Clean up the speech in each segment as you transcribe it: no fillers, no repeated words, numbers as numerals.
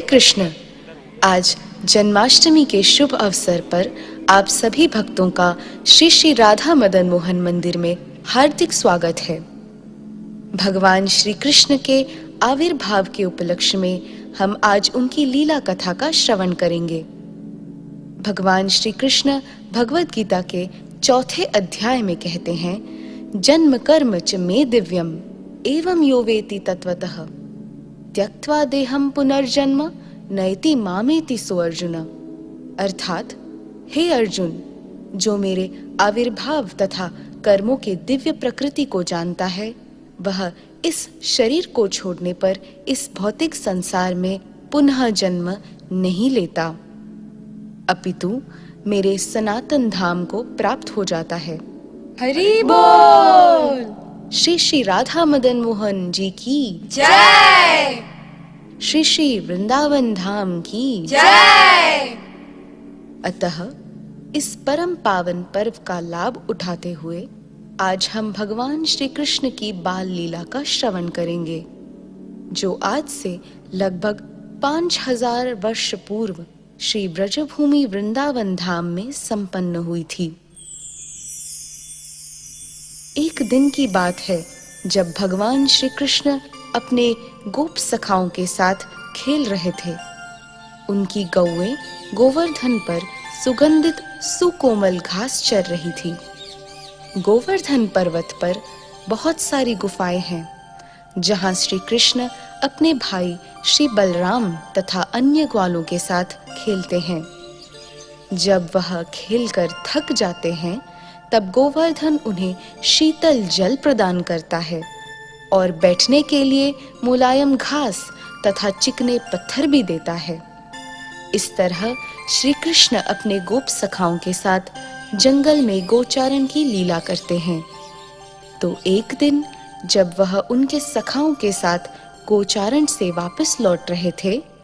कृष्ण, आज जन्माष्टमी के शुभ अवसर पर आप सभी भक्तों का श्री श्री राधा मदन मोहन मंदिर में हार्दिक स्वागत है। भगवान श्री कृष्ण के आविर्भाव के उपलक्ष्य में हम आज उनकी लीला कथा का श्रवण करेंगे। भगवान श्री कृष्ण भगवद गीता के चौथे अध्याय में कहते हैं, जन्म कर्म च मे दिव्यम एवं यो वेति तत्वतः त्यक्त्वा देहम पुनर्जन्म नयति मामेति सो अर्जुन। अर्थात, हे अर्जुन, जो मेरे आविर्भाव तथा कर्मों के दिव्य प्रकृति को जानता है, वह इस शरीर को छोड़ने पर इस भौतिक संसार में पुनः जन्म नहीं लेता, अपितु मेरे सनातन धाम को प्राप्त हो जाता है। हरि बोल। श्री श्री राधा मदन मोहन जी की जय। श्री श्री वृंदावन धाम की जय। अतः इस परम पावन पर्व का लाभ उठाते हुए आज हम भगवान श्री कृष्ण की बाल लीला का श्रवण करेंगे, जो आज से लगभग 5000 वर्ष पूर्व श्री ब्रजभूमि वृंदावन धाम में संपन्न हुई थी। एक दिन की बात है जब भगवान श्री कृष्ण अपने गोप सखाओं के साथ खेल रहे थे। उनकी गौएं गोवर्धन पर सुगंधित सुकोमल घास चर रही थी। गोवर्धन पर्वत पर बहुत सारी गुफाएं हैं, जहां श्री कृष्ण अपने भाई श्री बलराम तथा अन्य ग्वालों के साथ खेलते हैं। जब वह खेलकर थक जाते हैं, तब गोवर्धन उन्हें शीतल जल प्रदान करता है और बैठने के लिए मुलायम घास तथा चिकने पत्थर भी देता है। इस तरह श्री कृष्ण अपने गोप सखाओं के साथ जंगल में गोचारण की लीला करते हैं। तो एक दिन जब वह उनके सखाओं के साथ गोचारण से वापस लौट रहे थे,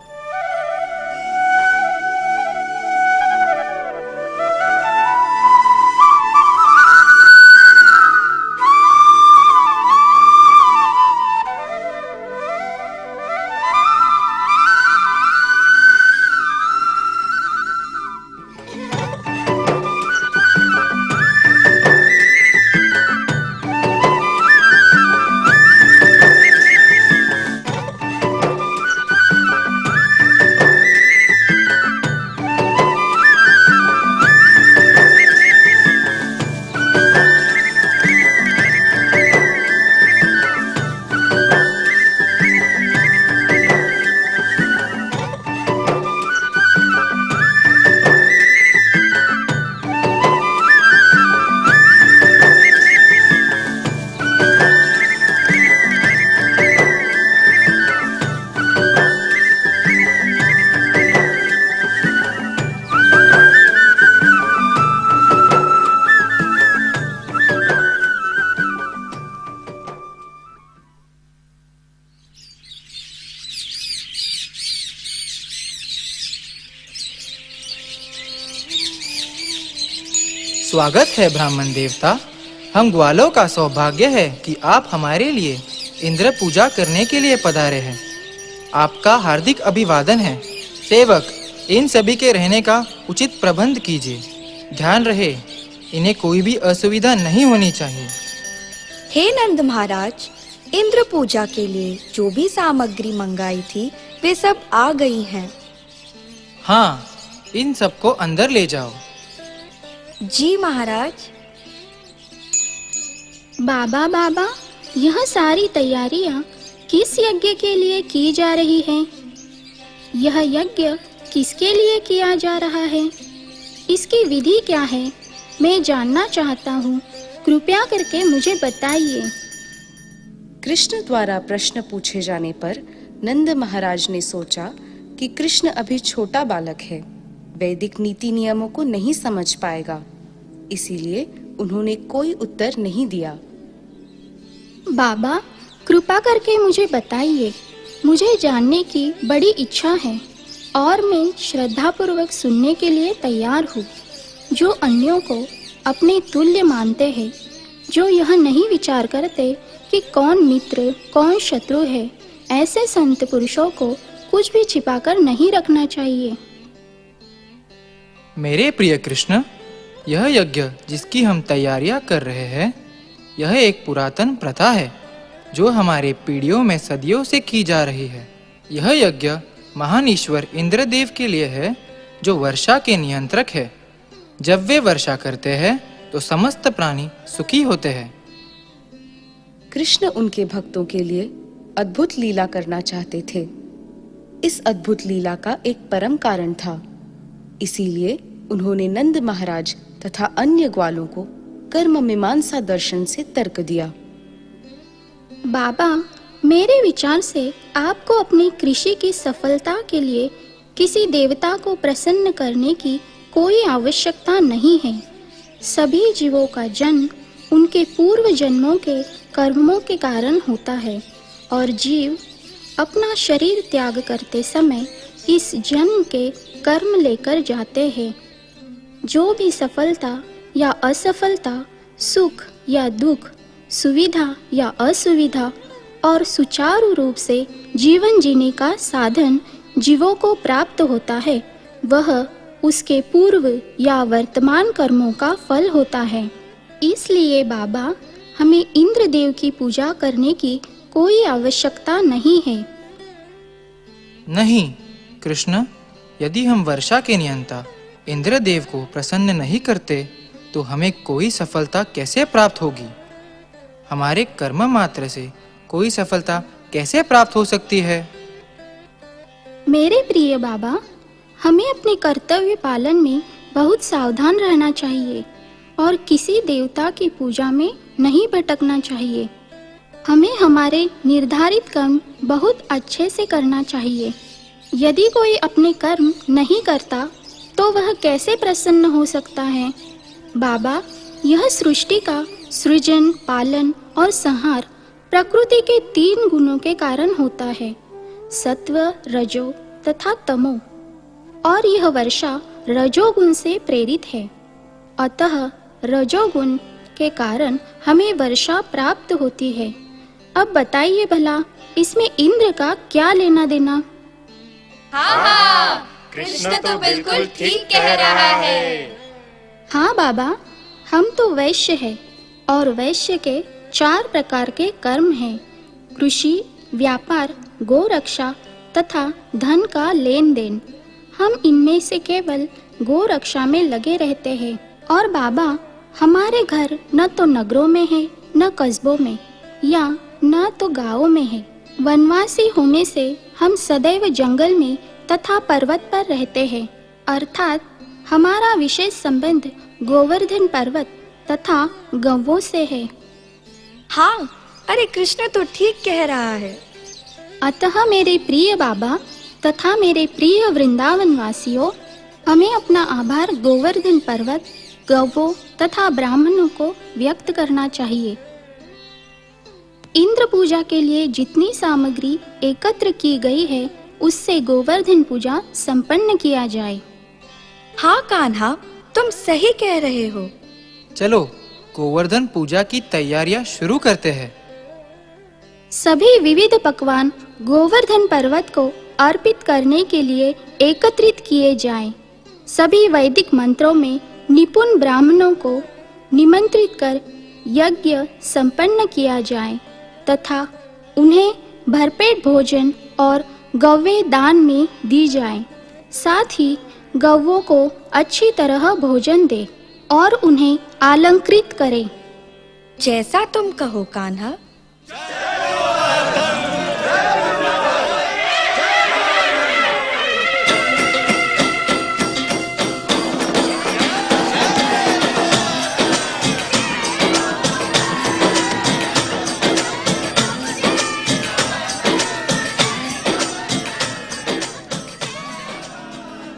स्वागत है ब्राह्मण देवता। हम ग्वालों का सौभाग्य है कि आप हमारे लिए इंद्र पूजा करने के लिए पधारे हैं। आपका हार्दिक अभिवादन है। सेवक, इन सभी के रहने का उचित प्रबंध कीजिए। ध्यान रहे, इन्हें कोई भी असुविधा नहीं होनी चाहिए। हे नंद महाराज, इंद्र पूजा के लिए जो भी सामग्री मंगाई थी वे सब आ गई हैं। हाँ, इन सबको अंदर ले जाओ। जी महाराज। बाबा, यह सारी तैयारियां किस यज्ञ के लिए की जा रही हैं? यह यज्ञ किसके लिए किया जा रहा है? इसकी विधि क्या है? मैं जानना चाहता हूँ। कृपया करके मुझे बताइए। कृष्ण द्वारा प्रश्न पूछे जाने पर नंद महाराज ने सोचा कि कृष्ण अभी छोटा बालक है, वैदिक नीति नियमों को नहीं समझ पाएगा, इसीलिए उन्होंने कोई उत्तर नहीं दिया। बाबा, कृपा करके मुझे बताइए। मुझे जानने की बड़ी इच्छा है और मैं श्रद्धापूर्वक सुनने के लिए तैयार हूँ। जो अन्यों को अपने तुल्य मानते हैं, जो यह नहीं विचार करते कि कौन मित्र कौन शत्रु है, ऐसे संत पुरुषों को कुछ भी छिपाकर नहीं रखना चाहिए। मेरे प्रिय कृष्ण, यह यज्ञ जिसकी हम तैयारियां कर रहे हैं, यह एक पुरातन प्रथा है जो हमारे पीढ़ियों में सदियों से की जा रही है। यह यज्ञ महान ईश्वर इंद्रदेव के लिए है, जो वर्षा के नियंत्रक है। जब वे वर्षा करते हैं तो समस्त प्राणी सुखी होते हैं। कृष्ण उनके भक्तों के लिए अद्भुत लीला करना चाहते थे। इस अद्भुत लीला का एक परम कारण था। इसीलिए उन्होंने नंद महाराज तथा अन्य ग्वालों को कर्म मीमांसा दर्शन से तर्क दिया। बाबा, मेरे विचार से आपको अपनी कृषि की सफलता के लिए किसी देवता को प्रसन्न करने की कोई आवश्यकता नहीं है। सभी जीवों का जन्म उनके पूर्व जन्मों के कर्मों के कारण होता है और जीव अपना शरीर त्याग करते समय इस जन्म के कर्म लेकर जाते हैं। जो भी सफलता या असफलता, सुख या दुख, सुविधा या असुविधा और सुचारू रूप से जीवन जीने का साधन जीवों को प्राप्त होता है, वह उसके पूर्व या वर्तमान कर्मों का फल होता है। इसलिए बाबा, हमें इंद्रदेव की पूजा करने की कोई आवश्यकता नहीं है। नहीं कृष्ण, यदि हम वर्षा के नियंता इंद्रदेव को प्रसन्न नहीं करते तो हमें कोई सफलता कैसे प्राप्त होगी? हमारे कर्म मात्र से कोई सफलता कैसे प्राप्त हो सकती है? मेरे प्रिय बाबा, हमें अपने कर्तव्य पालन में बहुत सावधान रहना चाहिए और किसी देवता की पूजा में नहीं भटकना चाहिए। हमें हमारे निर्धारित कर्म बहुत अच्छे से करना चाहिए। यदि कोई अपने कर्म नहीं करता तो वह कैसे प्रसन्न हो सकता है? बाबा, यह सृष्टि का सृजन, पालन और संहार प्रकृति के 3 गुणों के कारण होता है, सत्व, रजो तथा तमो, और यह वर्षा रजोगुण से प्रेरित है। अतः रजोगुण के कारण हमें वर्षा प्राप्त होती है। अब बताइए भला, इसमें इंद्र का क्या लेना देना? हाँ, कृष्ण तो बिल्कुल ठीक कह रहा है। हाँ बाबा, हम तो वैश्य हैं और वैश्य के 4 प्रकार के कर्म हैं: कृषि, व्यापार, गोरक्षा तथा धन का लेन देन। हम इनमें से केवल गोरक्षा में लगे रहते हैं। और बाबा, हमारे घर न तो नगरों में है, न कस्बों में, या न तो गांवों में है। वनवासी होने से हम सदैव जंगल में तथा पर्वत पर रहते हैं, अर्थात हमारा विशेष संबंध गोवर्धन पर्वत तथा गौवों से है। हाँ, अरे कृष्ण तो ठीक कह रहा है। अतः मेरे प्रिय बाबा तथा मेरे प्रिय वृंदावन वासियों, हमें अपना आभार गोवर्धन पर्वत, गौवों तथा ब्राह्मणों को व्यक्त करना चाहिए। इंद्र पूजा के लिए जितनी सामग्री एकत्र की गई है, उससे गोवर्धन पूजा संपन्न किया जाए। हाँ कान्हा, तुम सही कह रहे हो। चलो गोवर्धन पूजा की तैयारियां शुरू करते हैं। सभी विविध पकवान गोवर्धन पर्वत को अर्पित करने के लिए एकत्रित किए जाएं। सभी वैदिक मंत्रों में निपुण ब्राह्मणों को निमंत्रित कर यज्ञ संपन्न किया जाए तथा उन्हें भरपेट भोजन और गौवें दान में दी जाए। साथ ही गौवों को अच्छी तरह भोजन दे और उन्हें अलंकृत करे। जैसा तुम कहो कान्हा।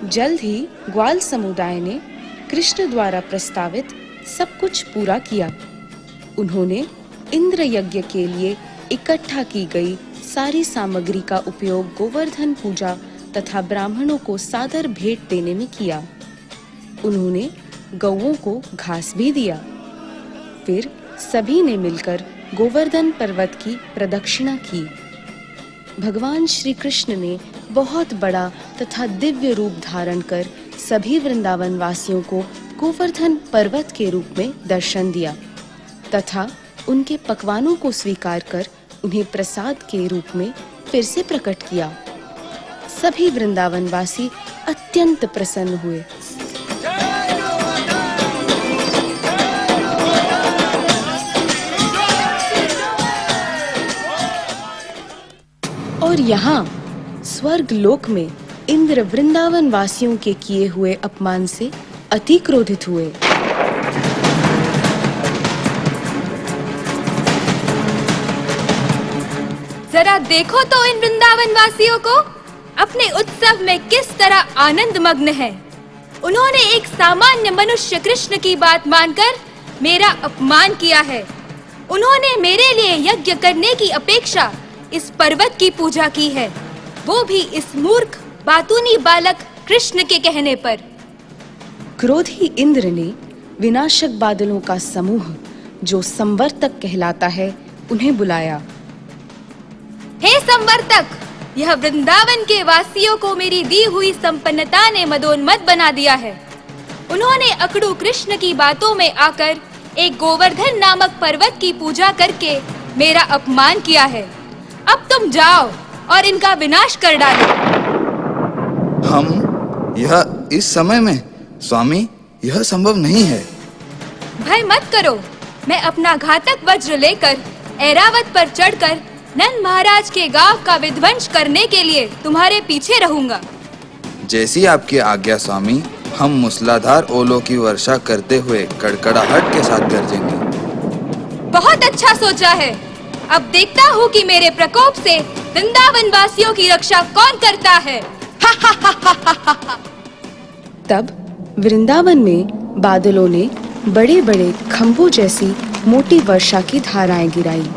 जल्द ही ग्वाल समुदाय ने कृष्ण द्वारा प्रस्तावित सब कुछ पूरा किया। उन्होंने इंद्र यज्ञ के लिए इकट्ठा की गई सारी सामग्री का उपयोग गोवर्धन पूजा तथा ब्राह्मणों को सादर भेंट देने में किया। उन्होंने गौओं को घास भी दिया। फिर सभी ने मिलकर गोवर्धन पर्वत की प्रदक्षिणा की। भगवान श्री कृष्ण ने बहुत बड़ा तथा दिव्य रूप धारण कर सभी वृंदावन वासियों को गोवर्धन पर्वत के रूप में दर्शन दिया तथा उनके पकवानों को स्वीकार कर उन्हें प्रसाद के रूप में फिर से प्रकट किया। सभी वृंदावन वासी अत्यंत प्रसन्न हुए। और यहाँ स्वर्ग लोक में इंद्र वृंदावन वासियों के किए हुए अपमान से अति क्रोधित हुए। जरा देखो तो इन वृंदावन वासियों को, अपने उत्सव में किस तरह आनंद मग्न है। उन्होंने एक सामान्य मनुष्य कृष्ण की बात मानकर मेरा अपमान किया है। उन्होंने मेरे लिए यज्ञ करने की अपेक्षा इस पर्वत की पूजा की है, वो भी इस मूर्ख बातूनी बालक कृष्ण के कहने पर। क्रोधी इंद्र ने विनाशक बादलों का समूह जो संवर्तक कहलाता है उन्हें बुलाया। हे संवर्तक, यह वृंदावन के वासियों को मेरी दी हुई संपन्नता ने मदोन्मत्त बना दिया है। उन्होंने अकड़ू कृष्ण की बातों में आकर एक गोवर्धन नामक पर्वत की पूजा करके मेरा अपमान किया है। अब तुम जाओ और इनका विनाश कर डालो। हम यह इस समय में? स्वामी, यह संभव नहीं है। भय मत करो, मैं अपना घातक वज्र लेकर ऐरावत पर चढ़कर नंद महाराज के गांव का विध्वंस करने के लिए तुम्हारे पीछे रहूंगा। जैसी आपकी आज्ञा स्वामी। हम मूसलाधार ओलों की वर्षा करते हुए कड़कड़ाहट के साथ गरजेंगे। बहुत अच्छा सोचा है। अब देखता हूँ कि मेरे प्रकोप से वृंदावन वासियों की रक्षा कौन करता है। तब वृंदावन में बादलों ने बड़े-बड़े खंभों जैसी मोटी वर्षा की धाराएं गिराई।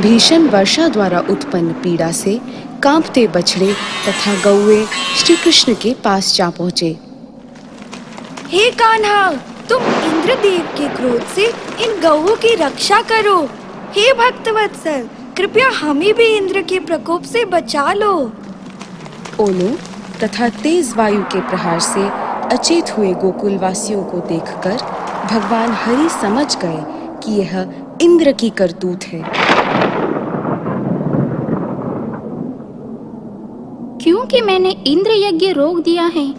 भीषण वर्षा द्वारा उत्पन्न पीड़ा से कांपते बछड़े तथा गौए श्री कृष्ण के पास जा पहुँचे। हे कान्हा, तुम इंद्रदेव के क्रोध से इन गौओं की रक्षा करो। हे भक्तवत्सल, कृपया हमें भी इंद्र के प्रकोप से बचा लो। ओलों तथा तेज वायु के प्रहार से अचेत हुए गोकुल वासियों को देखकर भगवान हरि समझ गए कि यह इंद्र की करतूत है। क्योंकि मैंने इंद्र यज्ञ रोक दिया है,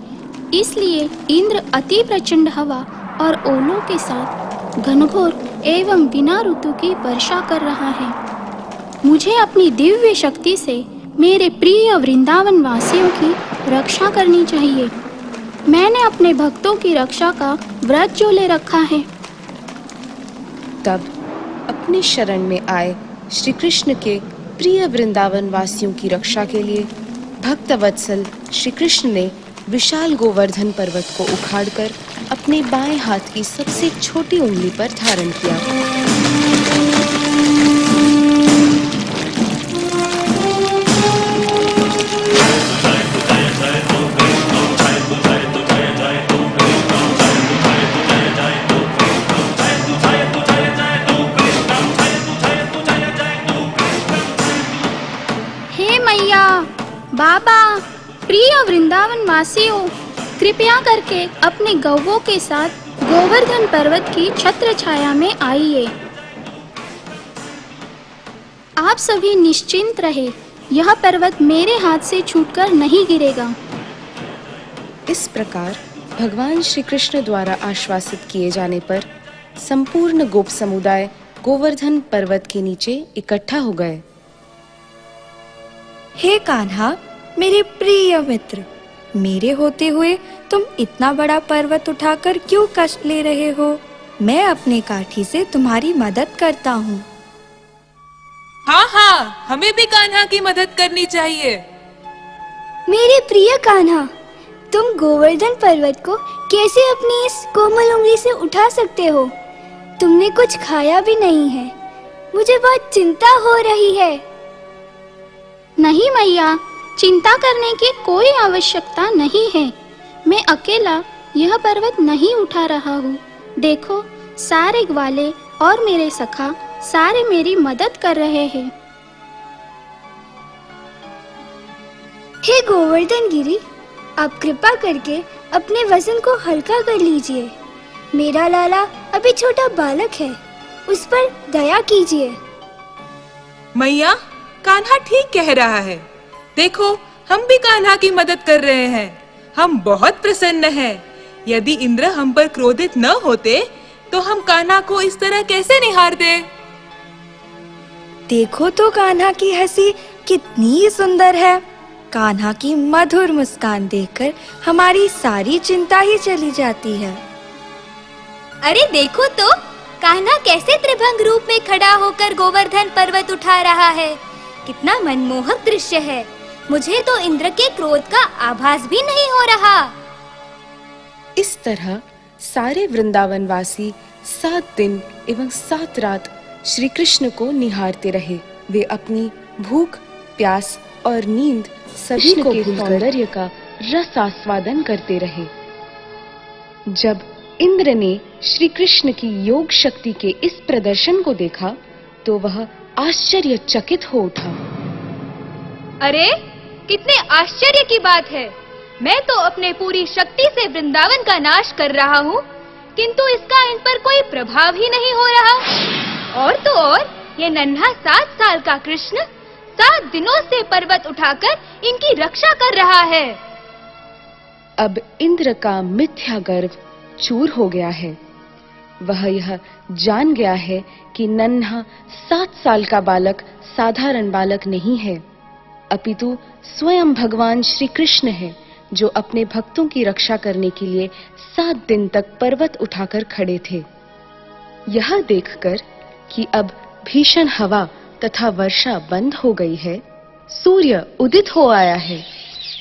इसलिए इंद्र अति प्रचंड हवा और ओलों के साथ घनघोर एवं बिना ऋतु की वर्षा कर रहा है। मुझे अपनी दिव्य शक्ति से मेरे प्रिय वृंदावन वासियों की रक्षा करनी चाहिए। मैंने अपने भक्तों की रक्षा का व्रत जो ले रखा है। तब अपने शरण में आए श्री कृष्ण के प्रिय वृंदावन वासियों की रक्षा के लिए भक्तवत्सल श्री कृष्ण ने विशाल गोवर्धन पर्वत को उखाड़कर अपने बाएं हाथ की सबसे छोटी उंगली पर धारण किया। हे मैया, बाबा, प्रिय वृंदावन वासियों, कृपया करके अपने गौवों के साथ गोवर्धन पर्वत की छत्र छाया में आइए। आप सभी निश्चिंत रहे, यह पर्वत मेरे हाथ से छूटकर नहीं गिरेगा। इस प्रकार भगवान श्री कृष्ण द्वारा आश्वासित किए जाने पर संपूर्ण गोप समुदाय गोवर्धन पर्वत के नीचे इकट्ठा हो गए। हे कान्हा, मेरे प्रिय मित्र, मेरे होते हुए तुम इतना बड़ा पर्वत उठाकर क्यों कष्ट ले रहे हो? मैं अपने काठी से तुम्हारी मदद करता हूँ। हाँ हाँ, हमें भी कान्हा की मदद करनी चाहिए। मेरे प्रिय कान्हा, तुम गोवर्धन पर्वत को कैसे अपनी इस कोमल उंगली से उठा सकते हो? तुमने कुछ खाया भी नहीं है। मुझे बहुत चिंता हो रही है। नहीं मैया, चिंता करने की कोई आवश्यकता नहीं है। मैं अकेला यह पर्वत नहीं उठा रहा हूँ। देखो, सारे ग्वाले और मेरे सखा सारे मेरी मदद कर रहे हैं। हे गोवर्धन गिरी, आप कृपा करके अपने वजन को हल्का कर लीजिए। मेरा लाला अभी छोटा बालक है, उस पर दया कीजिए। मैया, कान्हा ठीक कह रहा है। देखो, हम भी कान्हा की मदद कर रहे हैं। हम बहुत प्रसन्न हैं। यदि इंद्र हम पर क्रोधित न होते तो हम कान्हा को इस तरह कैसे निहारते। देखो तो कान्हा की हंसी कितनी सुंदर है। कान्हा की मधुर मुस्कान देखकर हमारी सारी चिंता ही चली जाती है। अरे देखो तो, कान्हा कैसे त्रिभंग रूप में खड़ा होकर गोवर्धन पर्वत उठा रहा है। कितना मनमोहक दृश्य है। मुझे तो इंद्र के क्रोध का आभास भी नहीं हो रहा। इस तरह सारे वृंदावनवासी 7 दिन एवं 7 रात श्री कृष्ण को निहारते रहे। वे अपनी भूख, प्यास और नींद सभी को सौंदर्य का रस आस्वादन करते रहे। जब इंद्र ने श्री कृष्ण की योग शक्ति के इस प्रदर्शन को देखा तो वह आश्चर्यचकित हो उठा। अरे, कितने आश्चर्य की बात है। मैं तो अपने पूरी शक्ति से वृंदावन का नाश कर रहा हूँ, किंतु इसका इन पर कोई प्रभाव ही नहीं हो रहा। और तो और, ये नन्हा 7 साल का कृष्ण 7 दिनों से पर्वत उठाकर इनकी रक्षा कर रहा है। अब इंद्र का मिथ्या गर्व चूर हो गया है। वह यह जान गया है कि नन्हा 7 साल का बालक साधारण बालक नहीं है, अपितु स्वयं भगवान श्री कृष्ण है, जो अपने भक्तों की रक्षा करने के लिए 7 दिन तक पर्वत उठाकर खड़े थे। यह देखकर कि अब भीषण हवा तथा वर्षा बंद हो गई है, सूर्य उदित हो आया है,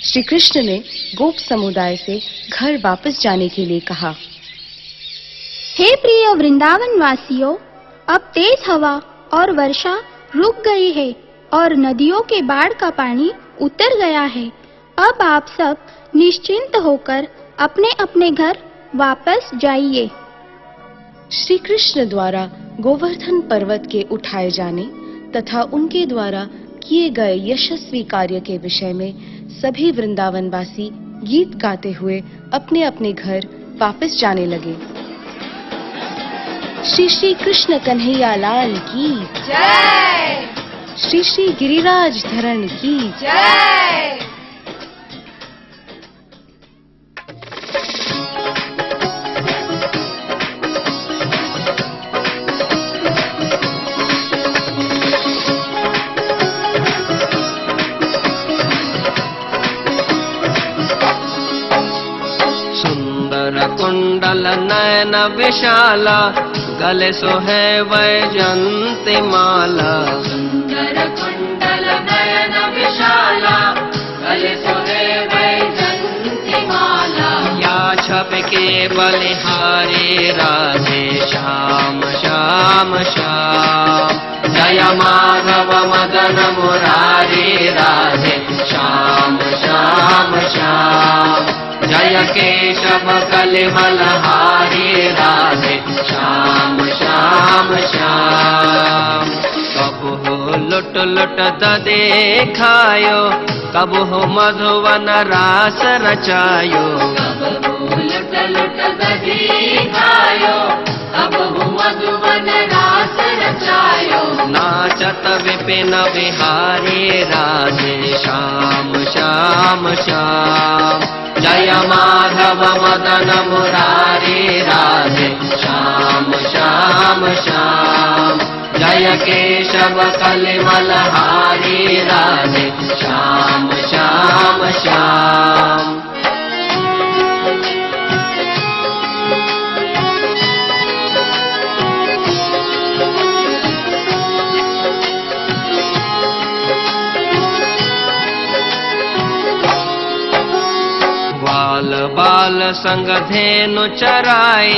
श्री कृष्ण ने गोप समुदाय से घर वापस जाने के लिए कहा। हे प्रिय वृंदावन वासियों, अब तेज हवा और वर्षा रुक गई है और नदियों के बाढ़ का पानी उतर गया है। अब आप सब निश्चिंत होकर अपने अपने घर वापस जाइए। श्री कृष्ण द्वारा गोवर्धन पर्वत के उठाए जाने तथा उनके द्वारा किए गए यशस्वी कार्य के विषय में सभी वृंदावनवासी गीत गाते हुए अपने अपने घर वापस जाने लगे। श्री श्री कृष्ण कन्हैया लाल की जय। श्री श्री गिरिराज धरण की जय। कुंडल नयन विशाला, गले सोहे वैजंती माला। सुंदर कुंडल नयन विशाला, गले सोहे वैजंती माला। या छप के बलिहारी राधे श्याम श्याम श्याम। जय माधव मदन मुरारी राधे श्याम श्याम श्याम। जय केशव कलिमलहारी राधे श्याम श्याम श्याम। कबू हो लुट लुट देखायो, कबू हो मधुवन रास रचायो। कबू लुट लुट देखायो, कबू हो मधुवन रास रचायो। नाचत विपिन बिहारी राधे श्याम श्याम श्याम। जय माधव मदन मुरारी राधे श्याम श्याम श्याम। जय केशव कलिमलहारी राधे श्याम श्याम श्याम। बाल संग धेनु चराए,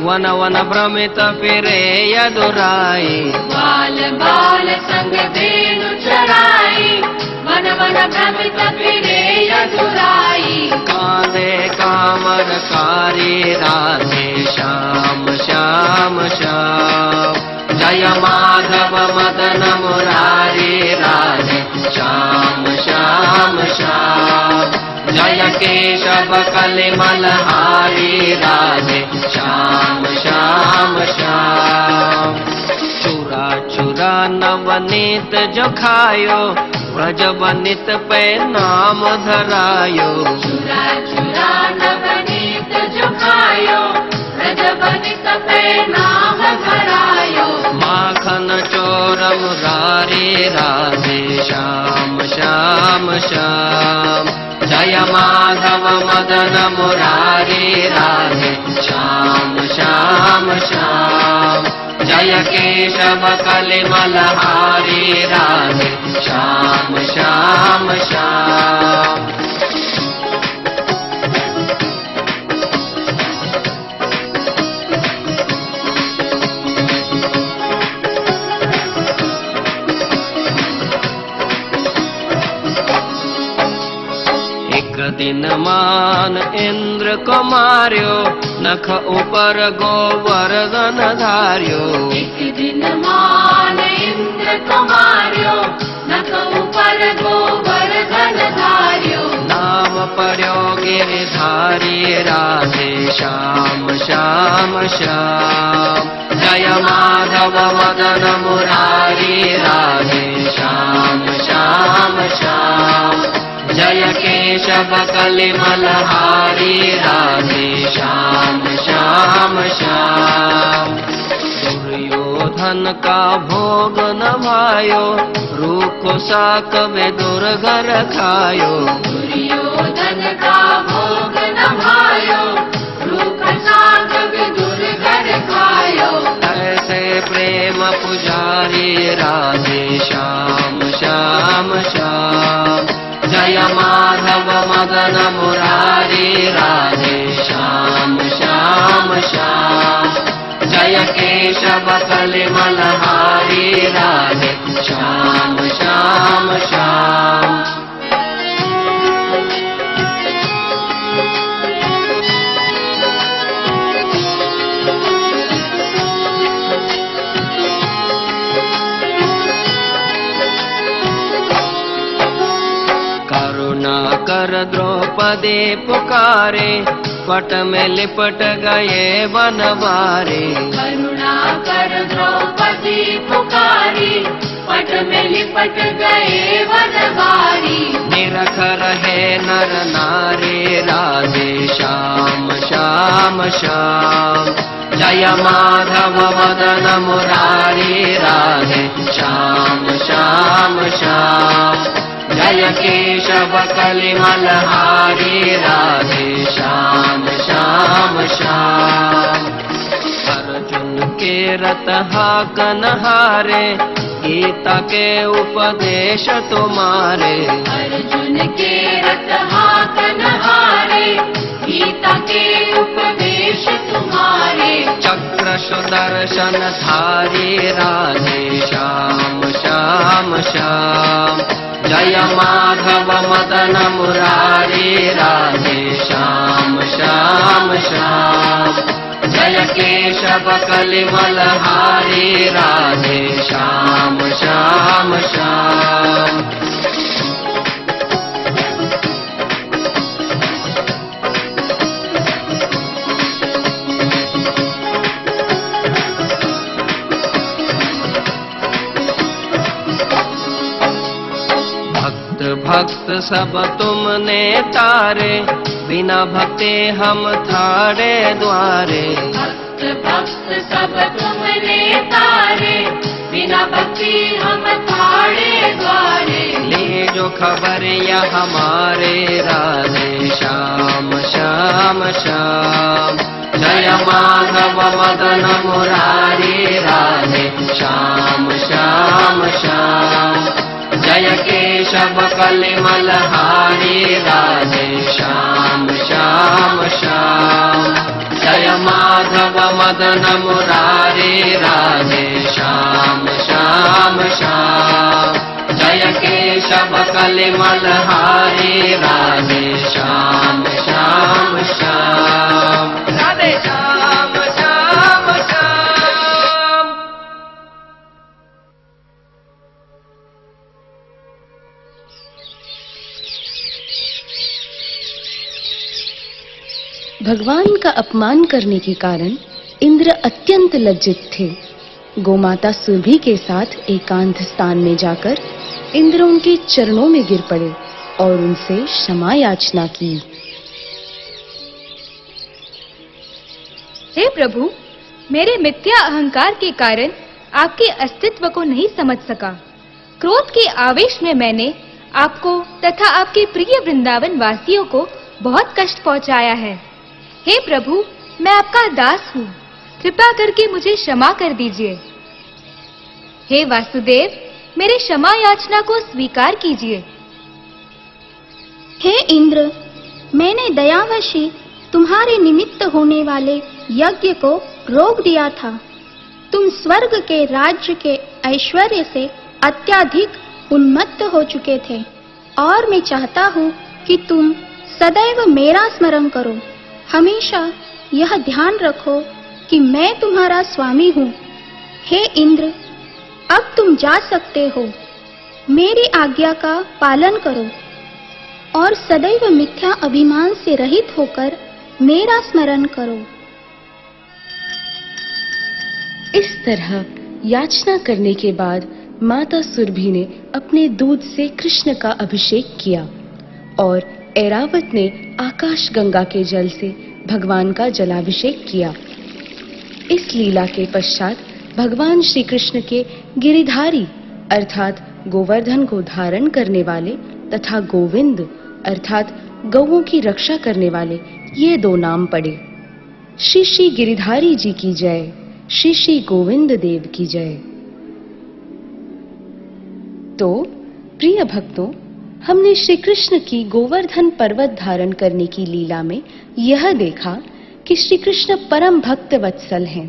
वन वन भ्रमित फिरे यदुराए। बाल बाल संग धेनु चराए, वन वन भ्रमित फिरे यदुराए। कांधे कामर कारी राधे श्याम श्याम श्याम। जय माधव मदन मुरारी राधे श्याम श्याम श्याम। केशव कलिमलहारी राधे श्याम श्याम श्याम। चूरा चूरा नवनीत जो खायो व्रज वनित पे नाम धरायो। चूरा चूरा नवनीत जो खायो व्रज वनित पे नाम धरायो। माखन चोर मुरारी राधे श्याम श्याम श्याम। जय माधव मदन मुरारी राधे श्याम श्याम श्याम। जय केशव कलिमलहारी राधे श्याम श्याम श्याम। दिन मान इंद्र को मार्यो नख ऊपर गोवर्धन धार्यो। एक दिन मान इंद्र को मार्यो नख ऊपर गोवर्धन धार्यो। नाम पर्यो गिरिधारी राधे श्याम श्याम श्याम। जय माधव मदन मुरारी राधे श्याम श्याम श्याम। जय केशव कलिमलहारी राधे श्याम श्याम श्याम। दुर्योधन का भोग न भायो रूख साक वे दुर्गर खायो। दुर्योधन का भोग न भायो रूख साक वे दुर्गर खायो। ऐसे प्रेम पुजारी राधे श्याम श्याम श्याम। जय माधव मदन मुरारी राधे श्याम श्याम श्याम। जय केशव कलिमलहारी राधे श्याम श्याम श्याम। कर द्रौपदी पुकारे पट में लिपट गए बनवारे। करुणा कर द्रौपदी पुकारे पट में लिपट गए बनवारी। निरख रहे नर नारी राधे श्याम श्याम श्याम। जय माधव मदन मुरारी राधे श्याम श्याम श्याम। जय केशव कलिमलहारी राधे श्याम श्याम श्याम। अर्जुन के रत हाकन हारे गीता के उपदेश तुम्हारे। अर्जुन के रत हाकन हारे गीता के उपदेश तुम्हारे। चक्र सुदर्शन धारी राधे श्याम श्याम श्याम। जय माधव मदन मुरारी राधे श्याम श्याम श्याम। जय केशव कलिमलहारी राधे श्याम श्याम श्याम। भक्त सब तुमने तारे बिना भक्ति हम थारे द्वारे। भक्त भक्त सब तुमने तारे बिना भक्ति हम थारे द्वारे। ले जो खबर या हमारे राधे श्याम श्याम श्याम। जय माधव मदन मुरारी राधे श्याम श्याम श्याम। जय केशव कलिमलहारी राधे श्याम श्याम श्याम। जय माधव मदन मुरारी राधे श्याम श्याम श्याम। जय केशव कलिमलहारी राधे श्याम श्याम श्याम। राधे श्याम श्याम श्याम। भगवान का अपमान करने के कारण इंद्र अत्यंत लज्जित थे। गोमाता सुरभि के साथ एकांत स्थान में जाकर इंद्र उनके चरणों में गिर पड़े और उनसे क्षमा याचना की। हे प्रभु, मेरे मिथ्या अहंकार के कारण आपके अस्तित्व को नहीं समझ सका। क्रोध के आवेश में मैंने आपको तथा आपके प्रिय वृंदावन वासियों को बहुत कष्ट पहुंचाया है। हे प्रभु, मैं आपका दास हूँ, कृपा करके मुझे क्षमा कर दीजिए। हे वासुदेव, मेरे क्षमा याचना को स्वीकार कीजिए। हे इंद्र, मैंने दयावशी तुम्हारे निमित्त होने वाले यज्ञ को रोक दिया था। तुम स्वर्ग के राज्य के ऐश्वर्य से अत्यधिक उन्मत्त हो चुके थे और मैं चाहता हूँ कि तुम सदैव मेरा स्मरण करो। हमेशा यह ध्यान रखो कि मैं तुम्हारा स्वामी हूँ। हे इंद्र, अब तुम जा सकते हो। मेरी आज्ञा का पालन करो और सदैव मिथ्या अभिमान से रहित होकर मेरा स्मरण करो। इस तरह याचना करने के बाद माता सुरभि ने अपने दूध से कृष्ण का अभिषेक किया और ऐरावत ने आकाश गंगा के जल से भगवान का जलाभिषेक किया। इस लीला के पश्चात भगवान श्री कृष्ण के गिरिधारी अर्थात गोवर्धन को धारण करने वाले तथा गोविंद अर्थात गौओं की रक्षा करने वाले ये दो नाम पड़े। श्री श्री गिरिधारी जी की जय, श्री श्री गोविंद देव की जय। तो प्रिय भक्तों, हमने श्री कृष्ण की गोवर्धन पर्वत धारण करने की लीला में यह देखा कि श्री कृष्ण परम भक्त वत्सल हैं।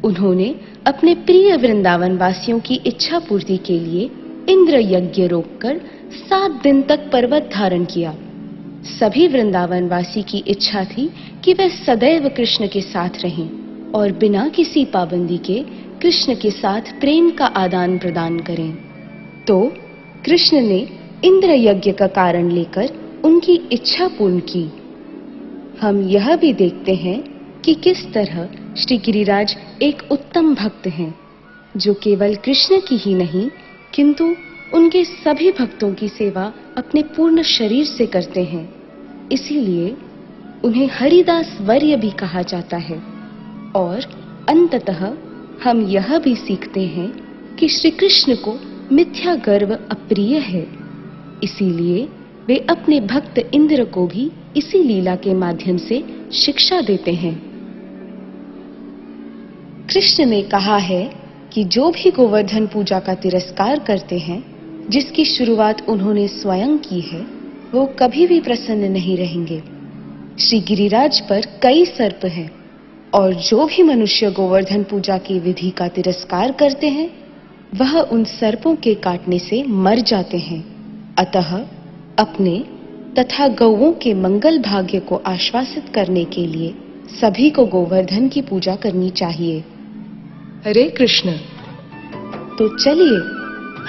उन्होंने अपने प्रिय वृंदावन वासियों की इच्छा पूर्ति के लिए इंद्र यज्ञ रोककर 7 दिन तक पर्वत धारण किया। सभी वृंदावन वासी की इच्छा थी कि वे सदैव कृष्ण के साथ रहें और बिना किसी पाबंदी के कृष्ण के साथ प्रेम का आदान प्रदान करें। तो कृष्ण ने इंद्र यज्ञ का कारण लेकर उनकी इच्छा पूर्ण की। हम यह भी देखते हैं कि किस तरह श्री गिरिराज एक उत्तम भक्त हैं, जो केवल कृष्ण की ही नहीं किंतु उनके सभी भक्तों की सेवा अपने पूर्ण शरीर से करते हैं। इसीलिए उन्हें हरिदास वर्य भी कहा जाता है। और अंततः हम यह भी सीखते हैं कि श्री कृष्ण को मिथ्या गर्व अप्रिय है। इसीलिए वे अपने भक्त इंद्र को भी इसी लीला के माध्यम से शिक्षा देते हैं। कृष्ण ने कहा है कि जो भी गोवर्धन पूजा का तिरस्कार करते हैं, जिसकी शुरुआत उन्होंने स्वयं की है, वो कभी भी प्रसन्न नहीं रहेंगे। श्री गिरिराज पर कई सर्प हैं और जो भी मनुष्य गोवर्धन पूजा की विधि का तिरस्कार करते हैं, वह उन सर्पों के काटने से मर जाते हैं। अतः अपने तथा गौओं के मंगल भाग्य को आश्वासित करने के लिए सभी को गोवर्धन की पूजा करनी चाहिए। हरे कृष्ण। तो चलिए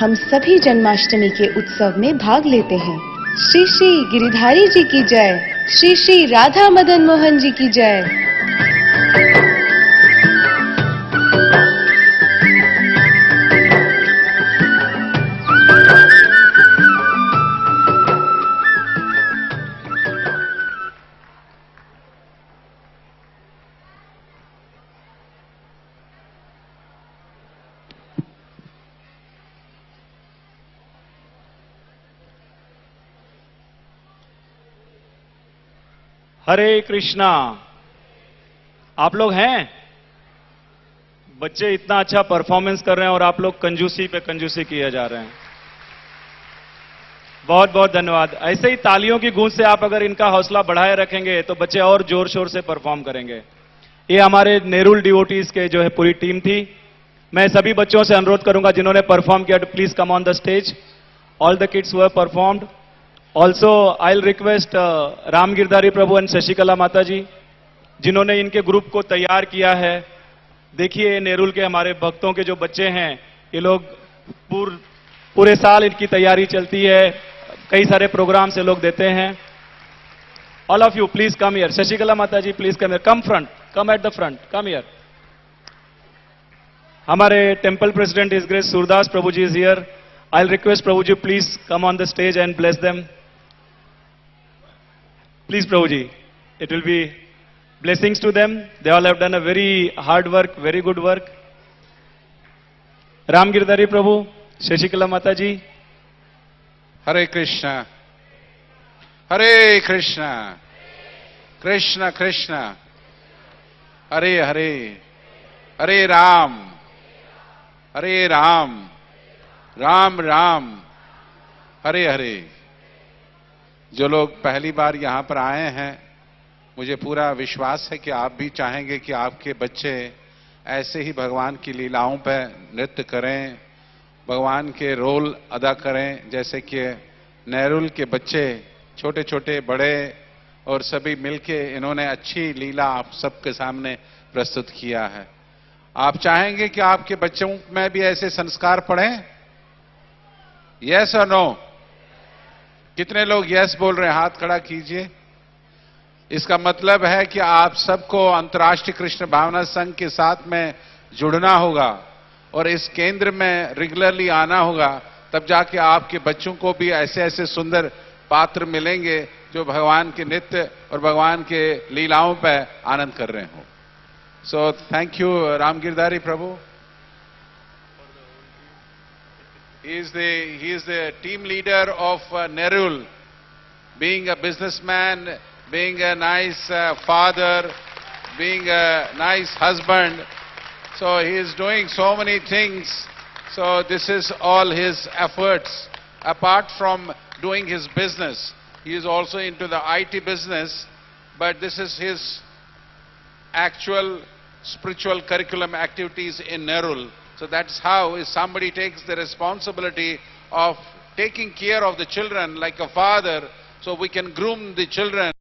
हम सभी जन्माष्टमी के उत्सव में भाग लेते हैं। श्री श्री गिरिधारी जी की जय, श्री श्री राधा मदन मोहन जी की जय। हरे कृष्णा। आप लोग हैं? बच्चे इतना अच्छा परफॉर्मेंस कर रहे हैं और आप लोग कंजूसी पे कंजूसी किए जा रहे हैं। बहुत बहुत धन्यवाद। ऐसे ही तालियों की गूंज से आप अगर इनका हौसला बढ़ाए रखेंगे तो बच्चे और जोर शोर से परफॉर्म करेंगे। ये हमारे नेरुल डिवोटीज के जो है पूरी टीम थी। मैं सभी बच्चों से अनुरोध करूंगा जिन्होंने परफॉर्म किया to please come on the stage. All the kids were performed. Also I will request Ram Girdhari Prabhu and Shashikala माता जी, जिन्होंने इनके ग्रुप को तैयार किया है। देखिए नेरुल के हमारे भक्तों के जो बच्चे हैं, ये लोग पूरे साल इनकी तैयारी चलती है, कई सारे प्रोग्राम से लोग देते हैं। All of you, please come here. Shashikala Mataji, please come here. Come front. Come at the front. Come here. हमारे temple president is grace Surdas Prabhu ji is here. I will request Prabhu ji please come on the stage and bless them. Please Prabhu ji, it will be blessings to them. They all have done a very hard work, very good work. Ram Girdhari Prabhu, Shashikala Mataji. Hare Krishna, Hare Krishna, Krishna Krishna, Hare Hare, Hare Ram, Hare Ram, Ram Ram, Hare Hare. जो लोग पहली बार यहां पर आए हैं, मुझे पूरा विश्वास है कि आप भी चाहेंगे कि आपके बच्चे ऐसे ही भगवान की लीलाओं पर नृत्य करें, भगवान के रोल अदा करें, जैसे कि नेरुल के बच्चे छोटे छोटे बड़े और सभी मिलके इन्होंने अच्छी लीला आप सबके सामने प्रस्तुत किया है. आप चाहेंगे कि आपके बच्चों में भी ऐसे संस्कार पड़ें? यस और नो? कितने लोग यस बोल रहे हैं? हाथ खड़ा कीजिए. इसका मतलब है कि आप सबको अंतर्राष्ट्रीय कृष्ण भावना संघ के साथ में जुड़ना होगा और इस केंद्र में रेगुलरली आना होगा, तब जाके आपके बच्चों को भी ऐसे ऐसे सुंदर पात्र मिलेंगे जो भगवान के नृत्य और भगवान के लीलाओं पर आनंद कर रहे हो. So thank you Ram Girdhari Prabhu. He is the team leader of Nerul, being a businessman, being a nice father, being a nice husband. So he is doing so many things. So this is all his efforts. Apart from doing his business, he is also into the IT business, but this is his actual spiritual curriculum activities in Nerul. So that's how if somebody takes the responsibility of taking care of the children like a father, so we can groom the children.